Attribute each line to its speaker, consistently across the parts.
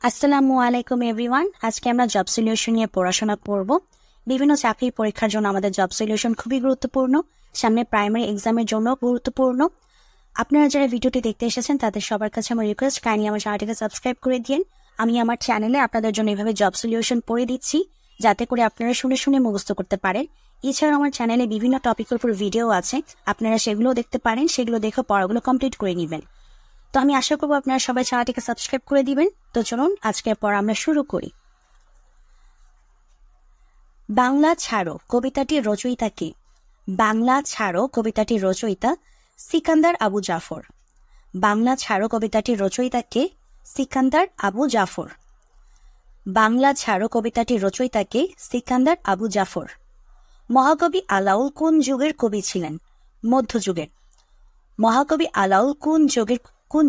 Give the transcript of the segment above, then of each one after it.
Speaker 1: আসসালামু আলাইকুম এভরিওয়ান। আজকে আমরা জব সলিউশন নিয়ে পড়াশোনা করব। বিভিন্ন চাকরির পরীক্ষার জন্য আমাদের জব সলিউশন খুবই গুরুত্বপূর্ণ, সামনে প্রাইমারি এক্সামের জন্য গুরুত্বপূর্ণ। আপনারা যারা ভিডিওটি দেখতে এসেছেন তাদের সবার কাছে আমার রিকোয়েস্ট, কাইন্ডলি আমার চ্যানেলটিকে সাবস্ক্রাইব করে দিন। আমি আমার চ্যানেলে আপনাদের জন্য এভাবে জব সলিউশন পড়ে দিচ্ছি, যাতে করে আপনারা শুনে শুনে মুখস্থ করতে পারেন। এছাড়াও আমার চ্যানেলে বিভিন্ন টপিকের উপর ভিডিও আছে, আপনারা সেগুলো দেখতে পারেন, সেগুলো দেখে পড়াগুলো কমপ্লিট করে নেবেন। তো আমি আশা করবো আপনারা সবাই চ্যানেলটিকে সাবস্ক্রাইব করে দিবেন। তো চলুন আজকের পর আমরা শুরু করি। বাংলা ছাড়ো কবিতাটির রচয়িতা কে? বাংলা ছাড়ো কবিতাটির রচয়িতা সিকান্দার আবু জাফর। বাংলা ছাড়ো কবিতাটির রচয়িতা কে? সিকান্দার আবু জাফর। বাংলা ছাড়ো কবিতাটির রচয়িতা কে? সিকান্দার আবু জাফর। মহাকবি আলাউল কোন যুগের কবি ছিলেন? মধ্যযুগের। মহাকবি আলাউল কোন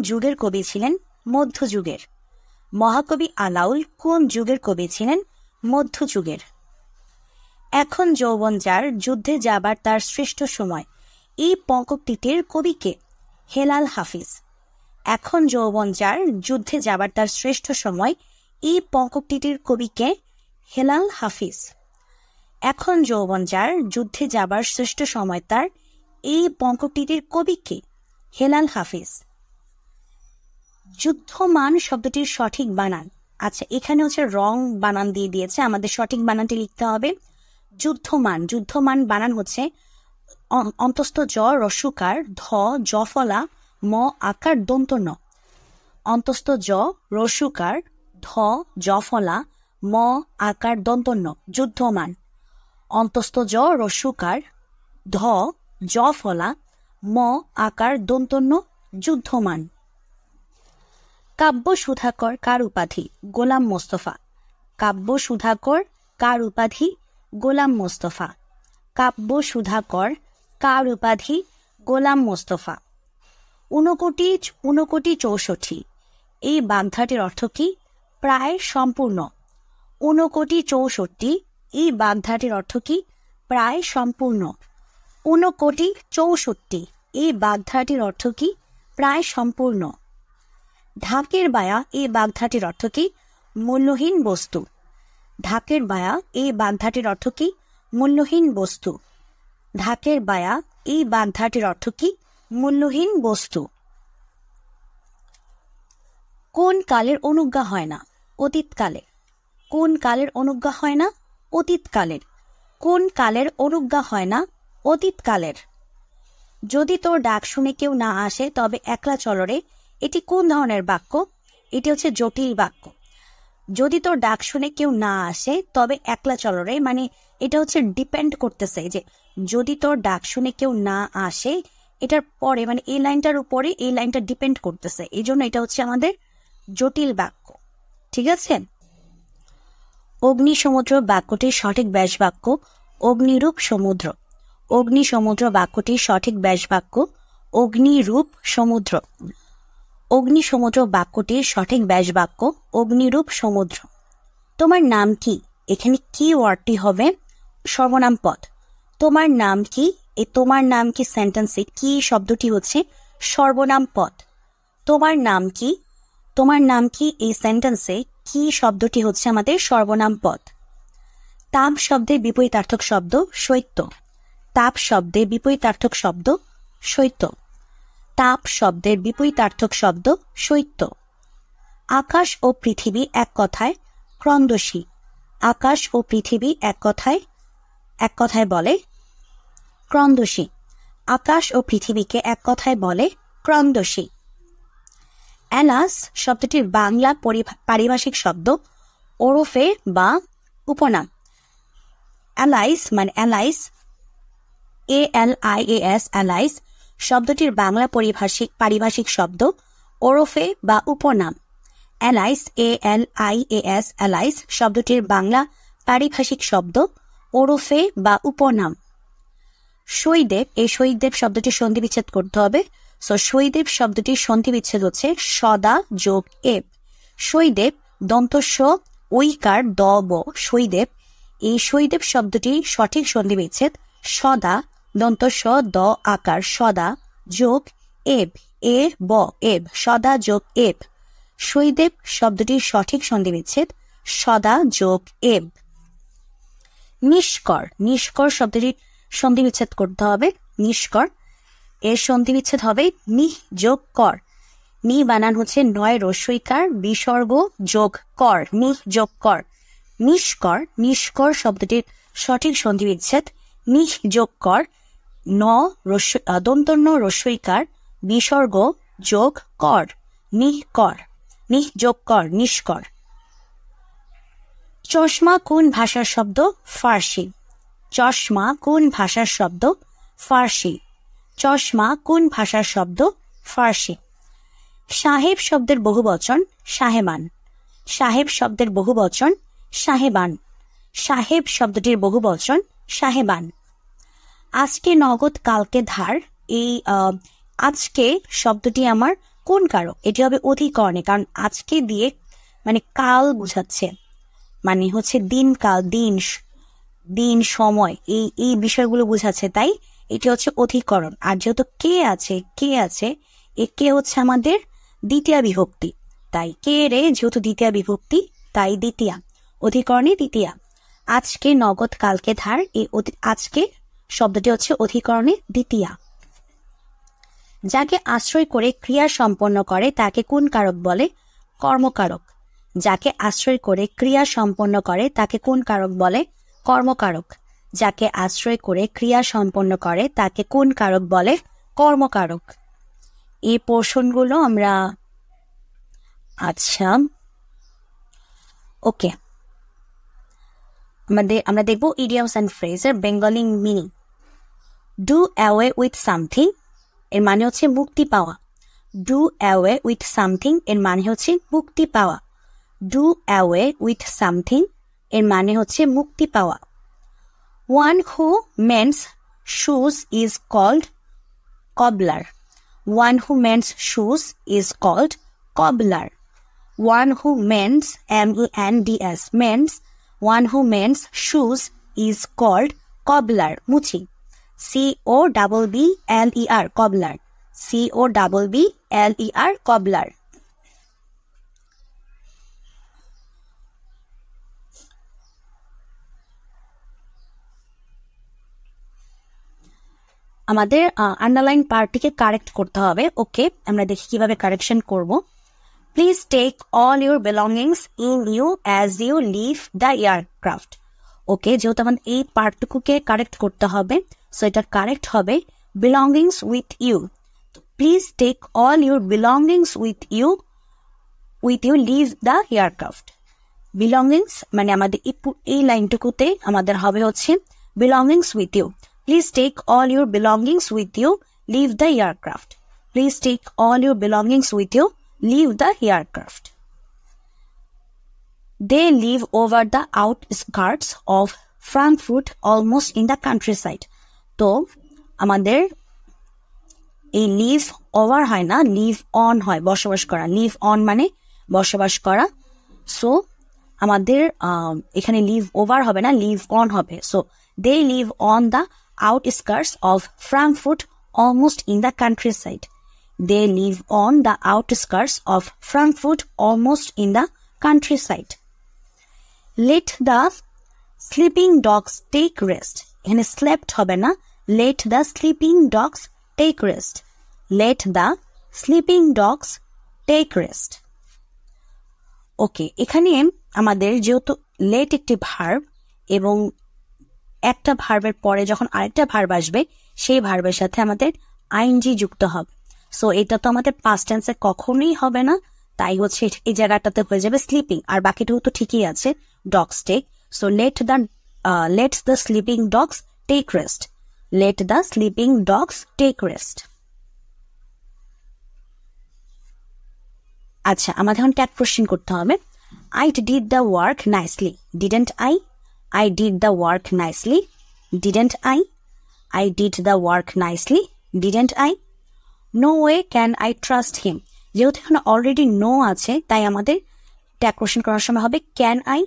Speaker 1: যুগের কবি ছিলেন? মধ্যযুগের। মহাকবি আলাউল কোন যুগের কবি ছিলেন? মধ্যযুগের। এখন যৌবন যার, যুদ্ধে যাবার তার শ্রেষ্ঠ সময়, এই পঙ্ক্তিটির কবিকে? হেলাল হাফিজ। এখন যৌবন যার, যুদ্ধে যাবার তার শ্রেষ্ঠ সময়, এই পঙ্ক্তিটির কবিকে? হেলাল হাফিজ। এখন যৌবন যার, যুদ্ধে যাবার শ্রেষ্ঠ সময় তার, এই পঙ্ক্তিটির কবিকে? হেলাল হাফিজ। যুদ্ধমান শব্দটির সঠিক বানান। আচ্ছা, এখানে হচ্ছে রং বানান দিয়ে দিয়েছে, আমাদের সঠিক বানানটি লিখতে হবে। যুদ্ধমান, যুদ্ধমান বানান হচ্ছে অন্তস্থ জ রস্যকার ধ জফলা ম আকার দন্ত ন। অন্তস্থ জ রস্যকার ধ জফলা ম আকার দন্ত ন, যুদ্ধমান। অন্তস্থ জ রস্যকার ধ জফলা ম আকার দন্ত ন, যুদ্ধমান। কাব্য সুধাকর কার উপাধি? গোলাম মোস্তফা। কাব্য সুধাকর কার উপাধি? গোলাম মোস্তফা। কাব্য সুধাকর কার উপাধি? গোলাম মোস্তফা। 69 এই বাগধাটির অর্থ কি? প্রায় সম্পূর্ণ। 69 এই বাগধাটির অর্থ কি? প্রায় সম্পূর্ণ। 69 এই বাগধাটির অর্থ কি? প্রায় সম্পূর্ণ। ঢাকের বায়া এই বাগধাটির অর্থ কি? মূল্যহীন বস্তু। ঢাকের বায়া এই বাগধাটির অর্থ কি? মূল্যহীন বস্তু। ঢাকের বায়া এই বাগধাটির অর্থ কি? মূল্যহীন বস্তু। কোন কালের অনুজ্ঞা হয় না? অতীতকালে। কোন কালের অনুজ্ঞা হয় না? অতীতকালের। কোন কালের অনুজ্ঞা হয় না? অতীতকালের। যদি তোর ডাক শুনে কেউ না আসে তবে একলা চলরে, এটি কোন ধরনের বাক্য? এটি হচ্ছে জটিল বাক্য। যদি তোর ডাক শুনে কেউ না আসে তবে একলা চলরে, মানে এটা হচ্ছে ডিপেন্ড করতেছে যে যদি তোর ডাক শুনে কেউ না আসে, এটার পরে মানে এই লাইনটার উপরে এই লাইনটা ডিপেন্ড করতেছে, এই জন্য এটা হচ্ছে আমাদের জটিল বাক্য। ঠিক আছে। অগ্নি সমুদ্র বাক্যটির সঠিক ব্যাস বাক্য অগ্নিরূপ সমুদ্র। অগ্নি সমুদ্র বাক্যটির সঠিক ব্যাস বাক্য অগ্নিরূপ সমুদ্র। অগ্নি সমুদ্র বাক্যটির সঠিক ব্যাস বাক্য অগ্নিরূপ সমুদ্র। তোমার নাম কি? এখানে কি ওয়ার্ডটি হবে? সর্বনাম পদ। তোমার নাম কি? এই তোমার নাম কি সেন্টেন্সে কি শব্দটি হচ্ছে সর্বনাম পদ। তোমার নাম কি? তোমার নাম কি এই সেন্টেন্সে কি শব্দটি হচ্ছে আমাদের সর্বনাম পদ। তাপ শব্দের বিপরীতার্থক শব্দ শৈত্য। তাপ শব্দের বিপরীতার্থক শব্দ শৈত্য। তাপ শব্দের বিপরীতার্থক শব্দ শৈত্য। আকাশ ও পৃথিবী এক কথায় ক্রন্দসী। আকাশ ও পৃথিবী এক কথায় বলে ক্রন্দসী। আকাশ ও পৃথিবীকে এক কথায় বলে ক্রন্দসী। অ্যালাস শব্দটির বাংলা পারিভাষিক শব্দ ওরফে বা উপনাম। অ্যালাইস মানে অ্যালাইস, ALIAS অ্যালাইস শব্দটির বাংলা পারিভাষিক শব্দ ওরফে বা উপনাম। অ্যালাইস ALIAS অ্যালাইস শব্দটির বাংলা পারিভাষিক শব্দ ওরফে বা উপনাম। সইদেব, এই সইদেব শব্দটি সন্ধি বিচ্ছেদ করতে হবে। সইদেব শব্দটির সন্ধি বিচ্ছেদ হচ্ছে সদা যোগ এব। সইদেব দন্তস্ব ঐকার দ ব সইদেব। এই সইদেব শব্দটির সঠিক সন্ধি বিচ্ছেদ সদা দন্তস্ব দ আকার সদা যোগ এব এ ব এব, সদা যোগ এব। সইদেব শব্দটির সঠিক সন্ধিবিচ্ছেদ সদা যোগ এব। নিষ্কর, নিষ্কর শব্দটির সন্ধিবিচ্ছেদ করতে হবে নিষ্কর, এর সন্ধিবিচ্ছেদ হবে নিহ যোগ কর। নি বানান হচ্ছে নয় রস্বইকার বিসর্গ যোগ কর, নিহ যোগ কর। নিষ্কর, নিষ্কর শব্দটির সঠিক সন্ধিবিচ্ছেদ নিহ যোগ কর, দন্তন্য রস্বইকার বিসর্গ যোগ কর, নিহ কর, নিহ যোগ কর, নিষ্কর। চশমা কোন ভাষার শব্দ? ফার্সি। চশমা কোন ভাষার শব্দ? ফার্সি। চশমা কোন ভাষার শব্দ? ফার্সি। সাহেব শব্দের বহুবচন সাহেবান। সাহেব শব্দের বহুবচন সাহেবান। সাহেব শব্দটির বহুবচন সাহেবান। আজকে নগদ কালকে ধার, এই আজকে শব্দটি আমার কোন কারক? এটি হবে অধিকরণে, কারণ আজকে দিয়ে মানে কাল বোঝাচ্ছে, মানে হচ্ছে দিন কাল, দিন সময়, এই বিষয়গুলো বোঝাচ্ছে, তাই এটি হচ্ছে অধিকরণ। আর যেহেতু কে আছে, এ কে হচ্ছে আমাদের দ্বিতীয় বিভক্তি, তাই কে রে যেহেতু দ্বিতীয় বিভক্তি তাই দ্বিতীয়া, অধিকরণে দ্বিতীয়া। আজকে নগদ কালকে ধার, এই আজকে শব্দটি হচ্ছে অধিকরণে দ্বিতীয়া। যাকে আশ্রয় করে ক্রিয়া সম্পন্ন করে তাকে কোন কারক বলে? কর্মকারক। যাকে আশ্রয় করে ক্রিয়া সম্পন্ন করে তাকে কোন কারক বলে? কর্মকারক। যাকে আশ্রয় করে ক্রিয়া সম্পন্ন করে তাকে কোন কারক বলে? কর্মকারক। এই পোর্শনগুলো আমরা ওকে আমরা দেখবো ইডিয়মস অ্যান্ড ফ্রেজের Bengali meaning. Do away with something এর মানে হচ্ছে মুক্তি পাওয়া। ডু অ্যাওয়ে উইথ সামথিং এর মানে হচ্ছে মুক্তি পাওয়া। ডু অ্যাওয়ে উইথ সামথিং এর মানে হচ্ছে মুক্তি পাওয়া। One who mends shoes is called cobbler. One who mends shoes is called cobbler. One who mends, M-E-N-D-S, mends, one who mends shoes is called cobbler, মুচি। C-O-B-B-L-E-R, cobbler. C-O-B-B-L-E-R, cobbler. আমাদের underline পার্টটিকে correct করতে হবে। ওকে, আমরা দেখি কিভাবে correction করব। Please take all your belongings in you as you leave the aircraft. ওকে, যেহেতু আমাদের এই পার্টটুকুকে কারেক্ট করতে হবে, সো এটা কারেক্ট হবে belongings with you. Please take all your belongings with you leave the aircraft. belongings মানে আমাদের এই লাইনটুকুতে আমাদের হবে হচ্ছে belongings with you. Please take all your belongings with you leave the aircraft. Please take all your belongings with you leave the aircraft. They live over the outskirts of Frankfurt almost in the countryside. তো আমাদের এই leave over হয় না, live on হয়, বসবাস করা। Leave on মানে বসবাস করা। সো আমাদের এখানে লিভ ওভার হবে না, লিভ অন হবে। So they live on the outskirts of Frankfurt almost in the countryside. They live on the outskirts of Frankfurt almost in the countryside. Let the sleeping dogs take rest. এখানে slept হবে না, let the sleeping dogs take rest. Let the sleeping dogs take rest. ওকে, এখানে আমাদের যেহেতু let একটি verb এবং একটা ভার্বের পরে যখন আরেকটা ভার্ব আসবে সেই ভার্বের সাথে আমাদের আইএনজি যুক্ত হবে। সো এটা তো আমাদের পাস্ট টেন্সে কখনোই হবে না, তাই হচ্ছে এই জায়গাটাতে হয়ে যাবে স্লিপিং, আর বাকিটাও তো ঠিকই আছে, dogs take. So let's the sleeping dogs take rest. Let the sleeping dogs take rest. আচ্ছা, আমাদের এখন ট্যাগ কোশ্চেন করতে হবে। I did the work nicely, didn't I? I did the work nicely, didn't I? I did the work nicely, didn't I? No way can I trust him. যেহেতু এখানে already no আছে, তাই আমাদের tag question করার সময় হবে can I.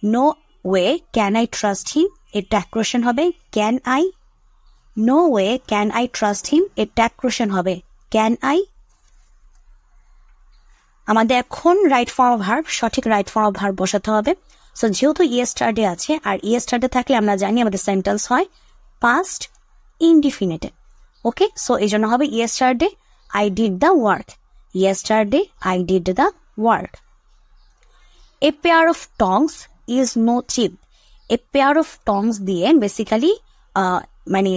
Speaker 1: No way can I trust him, এর tag question হবে can I. No way can I trust him, এর ট্যাগ কোশ্চেন হবে ক্যান আই। আমাদের এখন রাইট ফর্ম অফ ভার্ব, সঠিক রাইট ফর্ম অফ ভার্ব বসাতে হবে। সো যেহেতু ইয়েস্টারডে আছে, আর ইয়েস্টারডে থাকলে আমরা জানি আমাদের সেন্টেন্স হয় পাস্ট ইনডিফিনিটে। ওকে, সো এই জন্য হবে yesterday I did the work. Yesterday I did the work. A pair of tongs is no cheap. A pair of tongs দিয়ে বেসিক্যালি মানে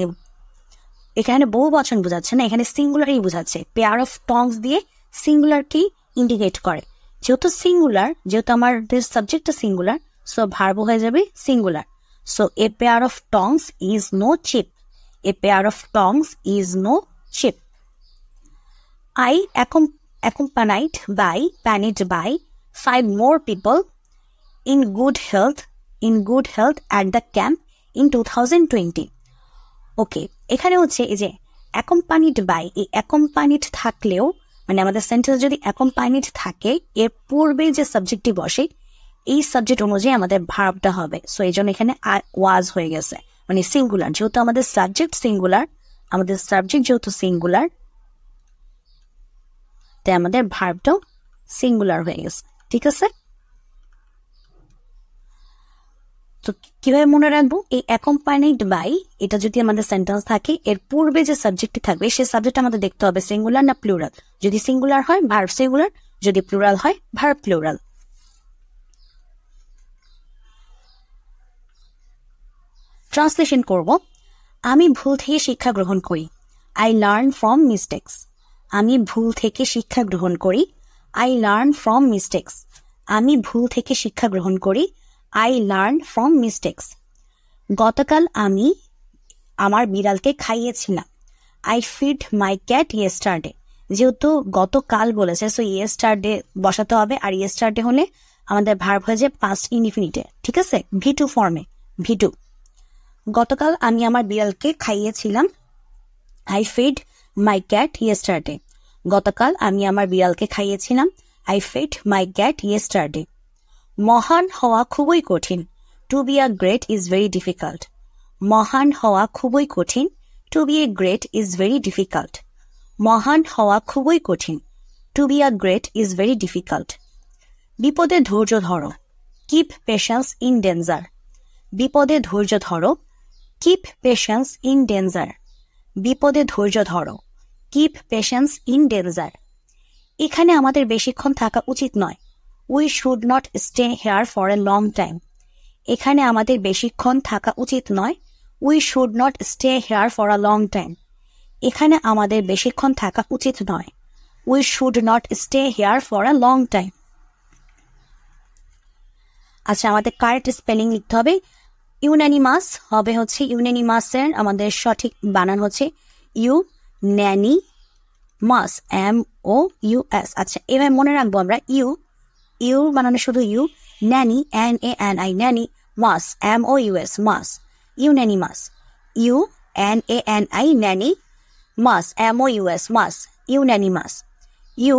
Speaker 1: এখানে বহু বচন বোঝাচ্ছে না, এখানে সিঙ্গুলারই বোঝাচ্ছে। পেয়ার অফ টংস দিয়ে সিঙ্গুলারকে ইন্ডিকেট করে। যেহেতু সিঙ্গুলার, যেহেতু আমাদের সাবজেক্টটা সিঙ্গুলার, সো ভার্ব হয়ে যাবে singular. So a pair of tongs is no cheap. A pair of tongs is no cheap. I accompanied by 5 more people in good health at the camp in 2020. ওকে, এখানে হচ্ছে এই যে accompanied by, এই accompanied থাকলেও মানে আমাদের sentence যদি accompanied থাকে, এর পূর্বে যে সাবজেক্টটি বসে এই সাবজেক্ট অনুযায়ী আমাদের ভার্বটা হবে। সো এই জন্য এখানে ওয়াজ হয়ে গেছে, মানে সিঙ্গুলার। যেহেতু আমাদের সাবজেক্ট সিঙ্গুলার, আমাদের সাবজেক্ট যেহেতু সিঙ্গুলার, তাই আমাদের ভার্বটাও সিঙ্গুলার হয়ে গেছে। ঠিক আছে, তো কিভাবে মনে রাখবো? এই অ্যাকম্পানিড বাই, এটা যদি আমাদের সেন্টেন্স থাকে, এর পূর্বে যে সাবজেক্টটি থাকবে সেই সাবজেক্ট আমাদের দেখতে হবে সিঙ্গুলার না প্লুরাল। যদি সিঙ্গুলার হয় ভার্ব সিঙ্গুলার, যদি প্লুরাল হয় ভার্ব প্লুরাল। ট্রান্সলেশন করব। আমি ভুল থেকে শিক্ষা গ্রহণ করি। I learn from mistakes. আমি ভুল থেকে শিক্ষা গ্রহণ করি। I learn from mistakes. আমি ভুল থেকে শিক্ষা গ্রহণ করি। I learn from mistakes. গতকাল আমি আমার বিড়ালকে খাইয়েছিলাম। I feed my cat yesterday. যেহেতু গতকাল বলেছে, সো ইয়েস্টারডে বসাতে হবে। আর ইয়েস্টারডে হলে আমাদের ভার্ব হয়ে যায় পাস্ট ইনডিফিনিটে। ঠিক আছে, ভি2 ফর্মে, ভি2। গতকাল আমি আমার বিড়ালকে খাইয়েছিলাম। I feed my cat yesterday. গতকাল আমি আমার বিড়ালকে খাইয়েছিলাম। I feed my cat yesterday. মহান হওয়া খুবই কঠিন। To be a great is very difficult. মহান হওয়া খুবই কঠিন। To be a great is very difficult. মহান হওয়া খুবই কঠিন। To be a great is very difficult. বিপদে ধৈর্য ধরো। Keep patience in danger. বিপদে ধৈর্য ধরো। Keep patience in danger. বিপদে ধৈর্য ধরো। Keep patience in danger. এখানে আমাদের বেশিক্ষণ থাকা উচিত নয়। We should not stay here for a long time. এখানে আমাদের বেশিক্ষণ থাকা উচিত নয়। We should not stay here for a long time. এখানে আমাদের বেশিক্ষণ থাকা উচিত নয়। We should not stay here for a long time. আচ্ছা, আমাদের কারেক্ট স্পেলিং লিখতে হবে। ইউনানিমাস হবে হচ্ছে, ইউনানিমাসের আমাদের সঠিক বানান হচ্ছে ইউ ন্যানি মাস, MOUS। আচ্ছা, এভাবে মনে রাখবো আমরা। ইউ বানানো শুধু U, nani NANI, nani, mous MOUS, mous, unanimous. UNANI, nani, mous MOUS, mous, unanimous. UNANI,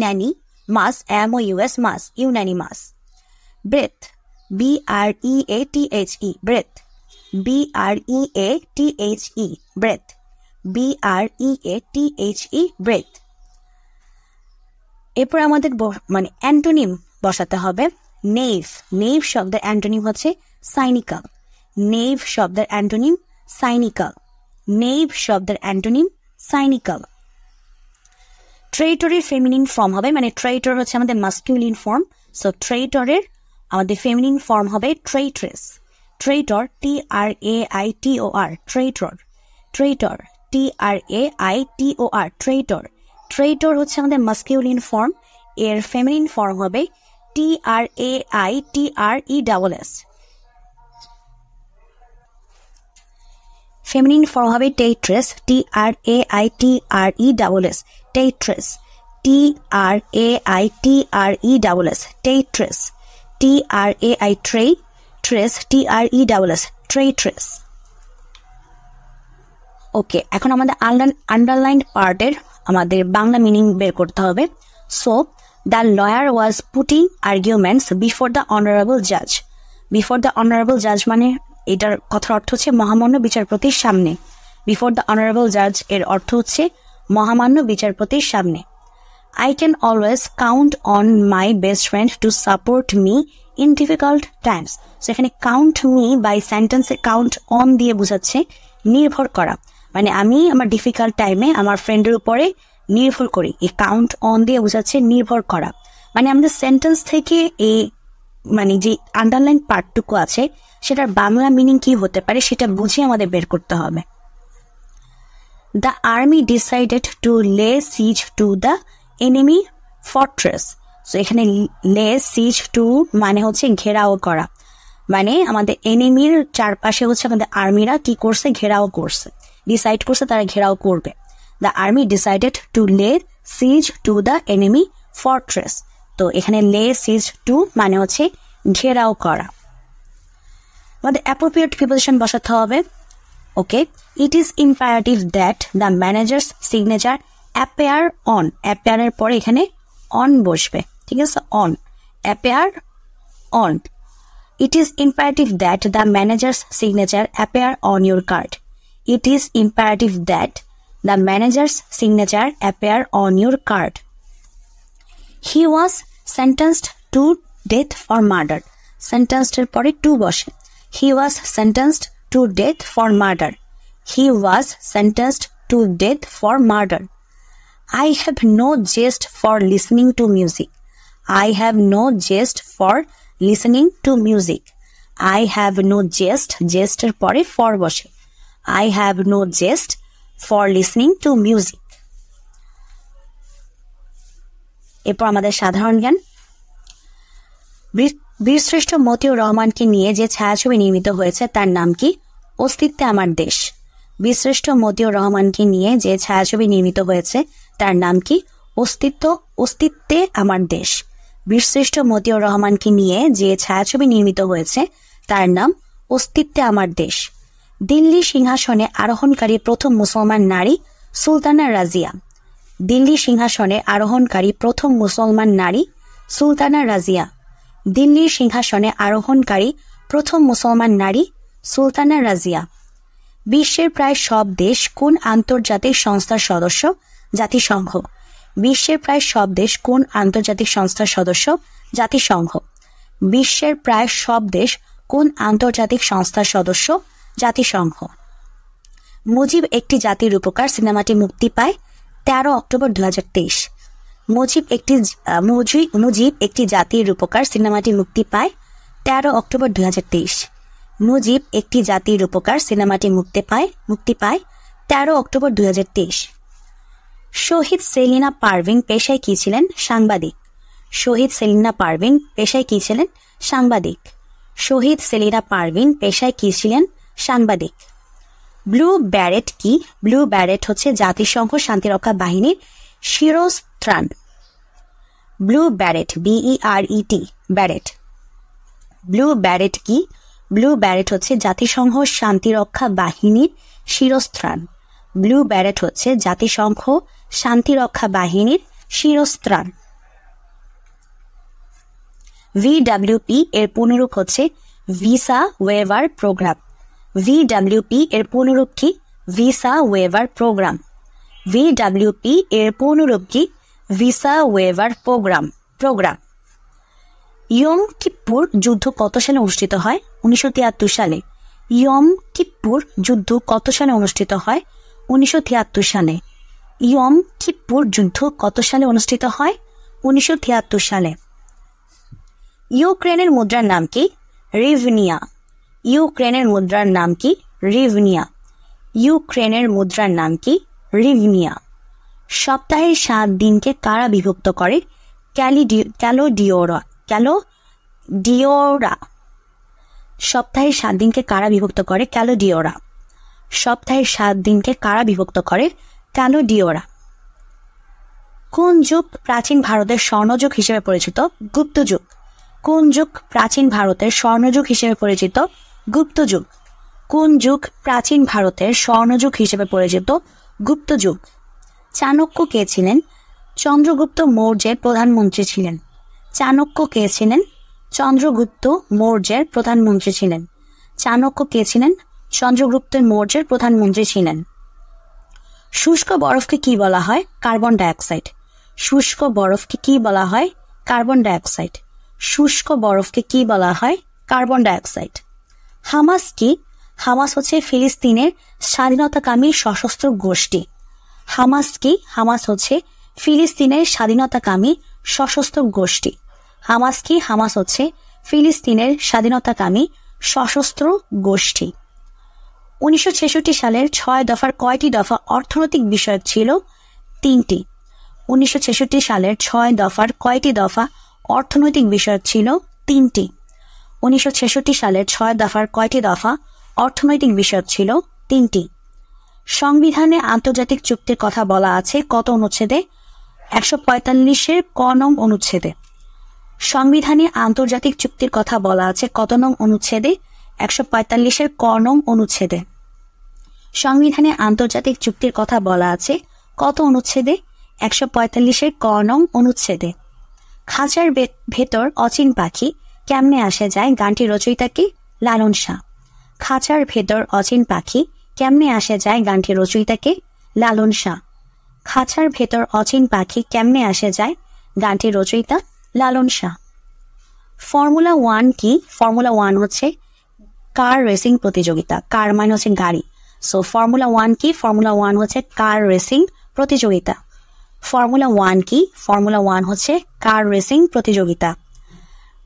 Speaker 1: nani, mous MOUS, mous, unanimous. Breathe, BREATHE, breathe, BREATHE, breathe, BREATHE, breathe. এরপর আমাদের মানে অ্যান্টোনিম বসাতে হবে। নেভ, নেভ শব্দের অ্যান্টোনিম হচ্ছে সাইনিক্যাল। নেভ শব্দের অ্যান্টোনিম সাইনিক্যাল। নেভ শব্দের অ্যান্টোনিম সাইনিক্যাল। ট্রেটরের ফেমিনিন ফর্ম হবে, মানে ট্রেটর হচ্ছে আমাদের মাস্কুলিন ফর্ম, সো ট্রেটরের আমাদের ফেমিনিন ফর্ম হবে ট্রেট্রেস। Traitor, TRAITOR, traitor. Traitor, TRAITOR, traitor. Traitor হচ্ছে আমাদের মাস্কিউলিন ফর্ম, এর ফেমিনিন ফর্ম হবে TRAITRESS। ফেমিনিন ফর্ম হবে টেট্রেস, TRAITRESS, টেট্রেস, TRAITRESS, টেট্রেস, TRAITRES, TRESS। ওকে, এখন আমাদের আন্ডারলাইন্ড পার্টের আমাদের বাংলা মিনিং বের করতে হবে। So the lawyer was putting arguments before the honourable জাজ। বিফোর দ্য অনারেবল জাজ মানে এটার কথার অর্থ হচ্ছে মহামান্য বিচারপতির সামনে। বিফোর দ্য অনারেবল জাজ এর অর্থ হচ্ছে মহামান্য বিচারপতির সামনে। I can always count on my best friend to support me in difficult times. So এখানে count me by sentence count on দিয়ে বোঝাচ্ছে নির্ভর করা, মানে আমি আমার ডিফিকাল্ট টাইমে আমার ফ্রেন্ডের উপরে নির্ভর করি। এই কাউন্ট অন দিয়ে বোঝাচ্ছে নির্ভর করা, মানে আমাদের সেন্টেন্স থেকে এই মানে যে আন্ডারলাইন পার্টটুকু আছে সেটার বাংলা মিনিং কি হতে পারে সেটা বুঝে আমাদের বের করতে হবে। The army decided to lay siege to the enemy fortress. So এখানে lay siege to মানে হচ্ছে ঘেরাও করা, মানে আমাদের এনিমির চারপাশে হচ্ছে আমাদের আর্মিরা কি করছে, ঘেরাও করছে, ডিসাইড করছে তারা ঘেরাও করবে। The army decided to lay siege to the enemy fortress. তো এখানে lay siege to মানে হচ্ছে ঘেরাও করা। আমাদের অ্যাপ্রোপ্রিয়েট প্রিপোজিশন বসাতে হবে। Okay, it is imperative that the manager's signature appear on, অ্যাপেয়ারের পরে এখানে অন বসবে, ঠিক আছে, on, appear on. It is imperative that the manager's signature appear on your card. It is imperative that the manager's signature appear on your card. He was sentenced to death for murder. Sentenced এর পরে to বসে। He was sentenced to death for murder. He was sentenced to death for murder. I have no zest for listening to music. I have no zest for listening to music. I have no zest, zest এর পরে for বসে। I have no zest for listening to music. এরপর আমাদের সাধারণ জ্ঞান। বীরশ্রেষ্ঠ মতিউর রহমানকে নিয়ে যে ছায়াছবি নির্মিত হয়েছে তার নাম কি? অস্তিত্বে আমার দেশ। বীরশ্রেষ্ঠ মতিউর রহমানকে নিয়ে যে ছায়াছবি নির্মিত হয়েছে তার নাম কি? অস্তিত্বে আমার দেশ। বীরশ্রেষ্ঠ মতিউর রহমানকে নিয়ে যে ছায়াছবি নির্মিত হয়েছে তার নাম অস্তিত্বে আমার দেশ। দিল্লি সিংহাসনে আরোহণকারী প্রথম মুসলমান নারী সুলতানা রাজিয়া। দিল্লি সিংহাসনে আরোহণকারী প্রথম মুসলমান নারী সুলতানা রাজিয়া। দিল্লির সিংহাসনে আরোহণকারী প্রথম মুসলমান নারী সুলতানা রাজিয়া। বিশ্বের প্রায় সব দেশ কোন আন্তর্জাতিক সংস্থার সদস্য? জাতিসংঘ। বিশ্বের প্রায় সব দেশ কোন আন্তর্জাতিক সংস্থার সদস্য? জাতিসংঘ। বিশ্বের প্রায় সব দেশ কোন আন্তর্জাতিক সংস্থার সদস্য? জাতিসংঘ। মুজিব একটি জাতির রূপকার সিনেমাটি মুক্তি পায় 13 অক্টোবর 2023। মুজিব একটি জাতির রূপকার সিনেমাটি মুক্তি পায় 13 অক্টোবর 2023। মুজিব একটি জাতির রূপকার সিনেমাটি মুক্তি পায় 13 অক্টোবর 2023। শহীদ সেলিনা পারভীন পেশায় কি ছিলেন? সাংবাদিক। শহীদ সেলিনা পারভীন পেশায় কি ছিলেন? সাংবাদিক। শহীদ সেলিনা পারভীন পেশায় কি ছিলেন? সাংবাদিক। ব্লু ব্যারেট কি? ব্লু ব্যারেট হচ্ছে জাতিসংঘ শান্তিরক্ষা বাহিনীর শিরস্ত্রাণ। Blue beret, BERET, beret. Blue beret কি? ব্লু ব্যারেট হচ্ছে জাতিসংঘ শান্তিরক্ষা বাহিনীর শিরস্ত্রাণ। ব্লু ব্যারেট হচ্ছে জাতিসংঘ শান্তিরক্ষা বাহিনীর শিরস্ত্রাণ। VWP এর পুনরূপ হচ্ছে ভিসা ওয়েভার প্রোগ্রাম। VWP এর পুনরূপ কি? Visa waiver programme. VWP এর পুনরূপ কি? Visa waiver program. Yom Kippur যুদ্ধ কত সালে অনুষ্ঠিত হয়? 1973 সালে। ইয়ম কিপ্পুর যুদ্ধ কত সালে অনুষ্ঠিত হয়? 1973 সালে। ইয়ম কিপ্পুর যুদ্ধ কত সালে অনুষ্ঠিত হয়? 1973 সালে। ইউক্রেনের মুদ্রার নাম কি? রিভনিয়া। ইউক্রেনের মুদ্রার নাম কি? রিভনিয়া। ইউক্রেনের মুদ্রার নাম কি? রিভনিয়া। সপ্তাহের 7 দিনকে কারা বিভক্ত করে? ক্যালোডিওরা। সপ্তাহের 7 দিনকে কারা বিভক্ত করে? ক্যালোডিওরা। সপ্তাহের 7 দিনকে কারা বিভক্ত করে? ক্যালোডিওরা। কোন যুগ প্রাচীন ভারতের স্বর্ণযুগ হিসেবে পরিচিত? গুপ্ত যুগ। কোন যুগ প্রাচীন ভারতের স্বর্ণযুগ হিসেবে পরিচিত? গুপ্ত যুগ। কোন যুগ প্রাচীন ভারতের স্বর্ণযুগ হিসেবে পরিচিত? গুপ্ত যুগ। চাণক্য কে ছিলেন? চন্দ্রগুপ্ত মৌর্যের প্রধানমন্ত্রী ছিলেন। চাণক্য কে ছিলেন? চন্দ্রগুপ্ত মৌর্যের প্রধানমন্ত্রী ছিলেন। চাণক্য কে ছিলেন? চন্দ্রগুপ্ত মৌর্যের প্রধানমন্ত্রী ছিলেন। শুষ্ক বরফকে কি বলা হয়? Carbon dioxide. শুষ্ক বরফকে কি বলা হয়? Carbon dioxide. শুষ্ক বরফকে কি বলা হয়? Carbon dioxide. হামাস কি? হামাস হচ্ছে ফিলিস্তিনের স্বাধীনতাকামী সশস্ত্র গোষ্ঠী। হামাস কি? হামাস হচ্ছে ফিলিস্তিনের স্বাধীনতাকামী সশস্ত্র গোষ্ঠী। হামাস কি? হামাস হচ্ছে ফিলিস্তিনের স্বাধীনতাকামী সশস্ত্র গোষ্ঠী। 1966 সালের 6 দফার কয়টি দফা অর্থনৈতিক বিষয়ক ছিল? 3টি। 1966 সালের 6 দফার কয়টি দফা অর্থনৈতিক বিষয়ক ছিল? 3টি। 1966 সালের 6 দফার কয়টি দফা অর্থনৈতিক বিষয়ক ছিল? 3টি। সংবিধানে আন্তর্জাতিক চুক্তির কথা বলা আছে কত অনুচ্ছেদে? 145-এর ক নং অনুচ্ছেদে। সংবিধানে আন্তর্জাতিক চুক্তির কথা বলা আছে কত নং অনুচ্ছেদে? 145-এর ক নং অনুচ্ছেদে। সংবিধানে আন্তর্জাতিক চুক্তির কথা বলা আছে কত অনুচ্ছেদে? 145-এর ক নং অনুচ্ছেদে। খাঁচার ভেতর অচিন পাখি কেমনে আসে যায় গানটির রচয়িতা কি? লালন শাহ। খাঁচার ভেতর অচিন পাখি কেমনে আসে যায় গানটির রচয়িতা কে? লালন শাহ। খাঁচার ভেতর অচিন পাখি কেমনে আসে যায় গানটির রচয়িতা লালন শাহ। ফর্মুলা 1 কি? ফর্মুলা 1 হচ্ছে কার রেসিং প্রতিযোগিতা। কার মানে হচ্ছে গাড়ি। সো ফর্মুলা 1 কি? ফর্মুলা 1 হচ্ছে কার রেসিং প্রতিযোগিতা। ফর্মুলা 1 কি? ফর্মুলা 1 হচ্ছে কার রেসিং প্রতিযোগিতা।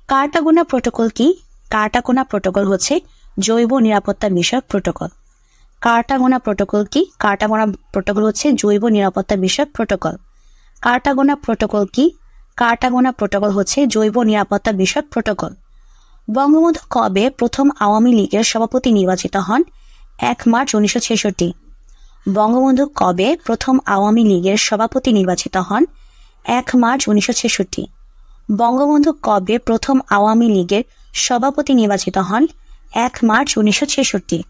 Speaker 1: কার্টাগোনা প্রোটোকল কি? কার্টাগোনা প্রোটোকল হচ্ছে জৈব নিরাপত্তা বিষয়ক প্রোটোকল। কার্টাগোনা প্রোটোকল কি? কার্টাগোনা প্রোটোকল হচ্ছে জৈব নিরাপত্তা বিষয়ক প্রোটোকল। কার্টাগোনা প্রোটোকল কি? কার্টাগোনা প্রোটোকল হচ্ছে জৈব নিরাপত্তা বিষয়ক প্রোটোকল। বঙ্গবন্ধু কবে প্রথম আওয়ামী লীগের সভাপতি নির্বাচিত হন? 1 মার্চ 1966। বঙ্গবন্ধু কবে প্রথম আওয়ামী লীগের সভাপতি নির্বাচিত হন? 1 মার্চ 1966। বঙ্গবন্ধু কবে প্রথম আওয়ামী লীগের সভাপতি নির্বাচিত হন? 1 মার্চ 1966।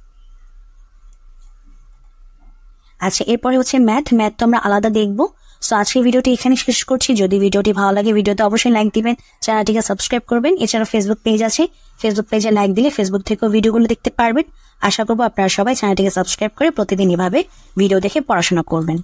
Speaker 1: আচ্ছা, এরপরে হচ্ছে ম্যাথ তো আমরা আলাদা দেখবো। সো আজকের ভিডিওটি এখানে শেষ করছি। যদি ভিডিওটি ভালো লাগে ভিডিওতে অবশ্যই লাইক দিবেন, চ্যানেলটিকে সাবস্ক্রাইব করবেন। এছাড়া ফেসবুক পেজ আছে, ফেসবুক পেজে লাইক দিলে ফেসবুক থেকেও ভিডিওগুলো দেখতে পারবেন। আশা করবো আপনারা সবাই চ্যানেলটিকে সাবস্ক্রাইব করে প্রতিদিন এভাবে ভিডিও দেখে পড়াশোনা করবেন।